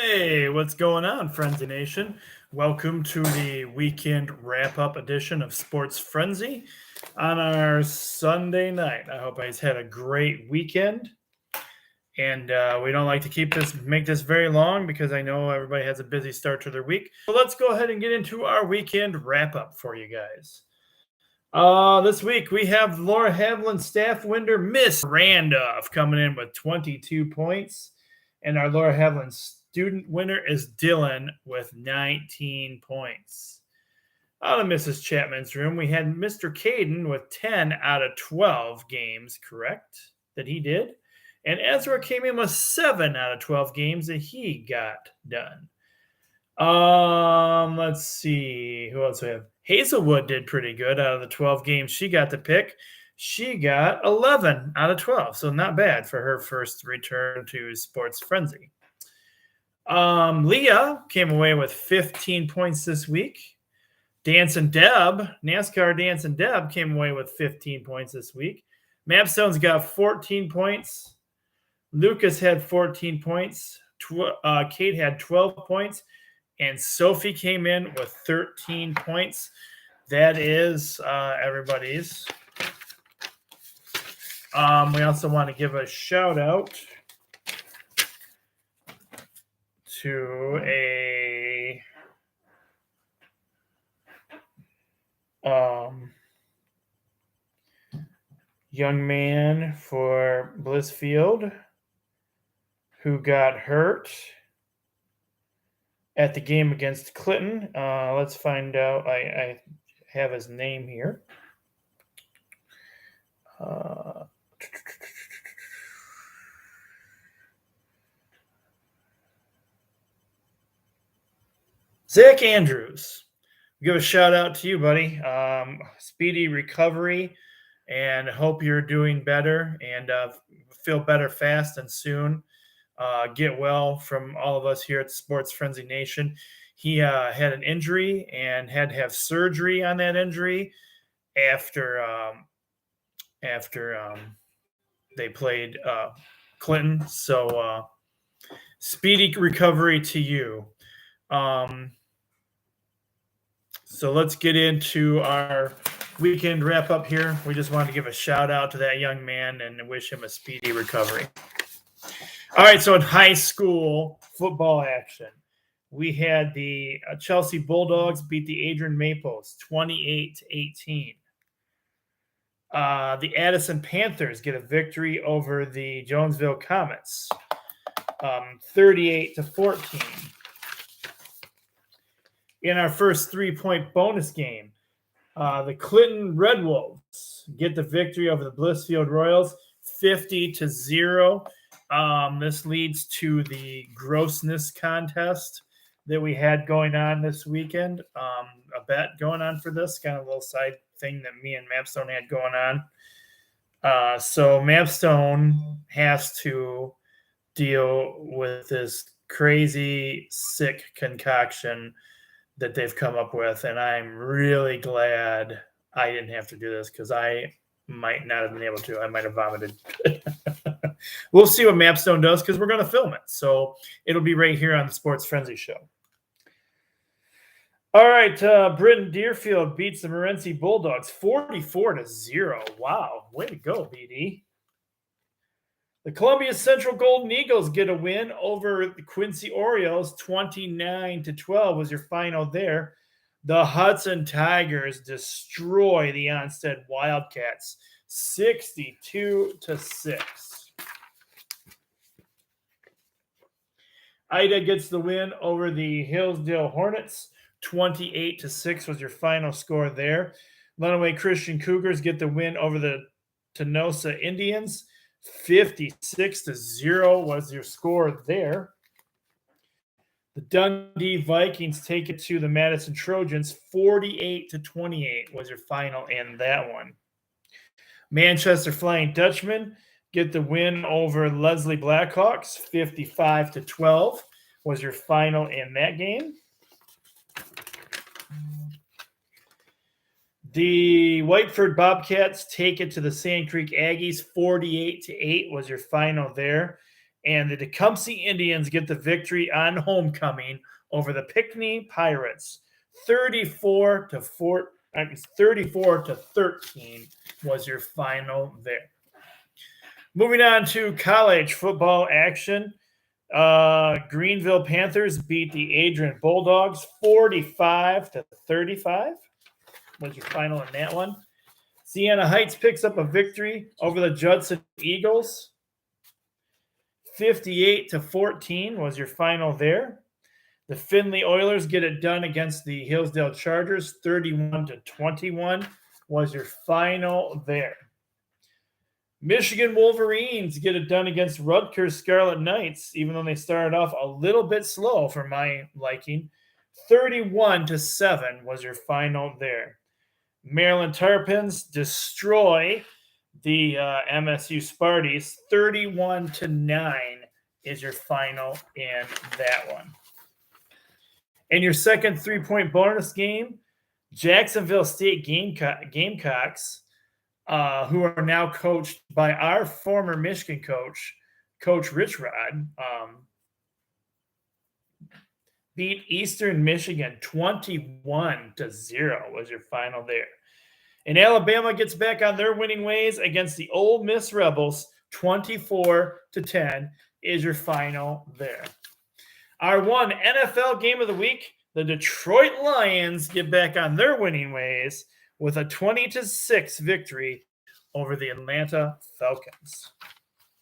Hey, what's going on, Frenzy Nation? Welcome to the weekend wrap-up edition of Sports Frenzy on our Sunday night. I hope you guys had a great weekend, and we don't like to make this very long because I know everybody has a busy start to their week. So let's go ahead and get into our weekend wrap-up for you guys. This week we have Laura Havlin staff winner Miss Randolph coming in with 22 points, and our Laura Havlin student winner is Dylan with 19 points. Out of Mrs. Chapman's room, we had Mr. Caden with 10 out of 12 games correct that he did, and Ezra came in with 7 out of 12 games that he got done. Let's see. Who else we have? Hazelwood did pretty good out of the 12 games she got to pick. She got 11 out of 12, so not bad for her first return to Sports Frenzy. Leah came away with 15 points this week. NASCAR Dancing Deb came away with 15 points this week. Mapstone's got 14 points. Lucas had 14 points. Kate had 12 points. And Sophie came in with 13 points. That is everybody's. We also want to give a shout out to a young man for Blissfield who got hurt at the game against Clinton. Let's find out. I have his name here. Zach Andrews. Give a shout out to you, buddy. Speedy recovery, and hope you're doing better and feel better fast and soon. Get well from all of us here at Sports Frenzy Nation. He had an injury and had to have surgery on that injury after they played Clinton. So speedy recovery to you. So let's get into our weekend wrap up here. We just wanted to give a shout out to that young man and wish him a speedy recovery. All right, so in high school football action, we had the Chelsea Bulldogs beat the Adrian Maples 28-18. The Addison Panthers get a victory over the Jonesville Comets, 38-14. In our first 3-point bonus game, the Clinton Red Wolves get the victory over the Blissfield Royals, 50-0. This leads to the grossness contest that we had going on this weekend. A bet going on for this, kind of a little side thing that me and Mapstone had going on. So Mapstone has to deal with this crazy, sick concoction that they've come up with, and I'm really glad I didn't have to do this because I might not have been able to. I might have vomited. We'll see what Mapstone does because we're going to film it. So it'll be right here on the Sports Frenzy Show. All right, Britton Deerfield beats the Morenci Bulldogs 44-0. Wow, way to go, BD. The Columbia Central Golden Eagles get a win over the Quincy Orioles. 29-12 was your final there. The Hudson Tigers destroy the Onstead Wildcats 62-6. Ida gets the win over the Hillsdale Hornets. 28-6 was your final score there. Lenawee Christian Cougars get the win over the Tenosa Indians. 56-0 was your score there. The Dundee Vikings take it to the Madison Trojans. 48-28 was your final in that one. Manchester Flying Dutchmen get the win over Leslie Blackhawks. 55-12 was your final in that game. The Whiteford Bobcats take it to the Sand Creek Aggies. 48-8 was your final there. And the Tecumseh Indians get the victory on homecoming over the Pinckney Pirates. 34 to 13 was your final there. Moving on to college football action. Greenville Panthers beat the Adrian Bulldogs 45 to 35 was your final in that one. Siena Heights picks up a victory over the Judson Eagles. 58 to 14 was your final there. The Findlay Oilers get it done against the Hillsdale Chargers. 31 to 21 was your final there. Michigan Wolverines get it done against Rutgers Scarlet Knights, even though they started off a little bit slow for my liking. 31 to 7 was your final there. Maryland Terrapins destroy the MSU Sparties. 31 to 9 is your final in that one. In your second 3-point bonus game, Jacksonville State Gamecocks, who are now coached by our former Michigan coach, Coach Rich Rod, beat Eastern Michigan 21 to 0 was your final there. And Alabama gets back on their winning ways against the Ole Miss Rebels. 24 to 10 is your final there. Our one NFL game of the week, the Detroit Lions get back on their winning ways with a 20 to 6 victory over the Atlanta Falcons.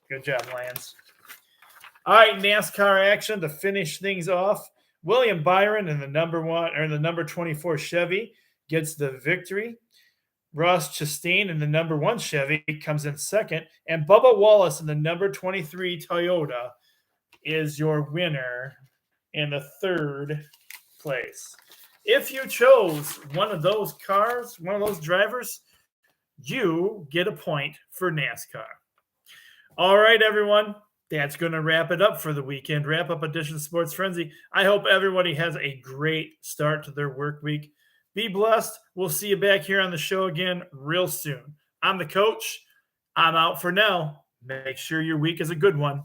Good job, Lions. All right, NASCAR action to finish things off. William Byron in the number 24 Chevy gets the victory. Ross Chastain in the number 1 Chevy comes in second, and Bubba Wallace in the number 23 Toyota is your winner in the third place. If you chose one of those cars, one of those drivers, you get a point for NASCAR. All right, everyone. That's going to wrap it up for the weekend wrap-up edition of Sports Frenzy. I hope everybody has a great start to their work week. Be blessed. We'll see you back here on the show again real soon. I'm the coach. I'm out for now. Make sure your week is a good one.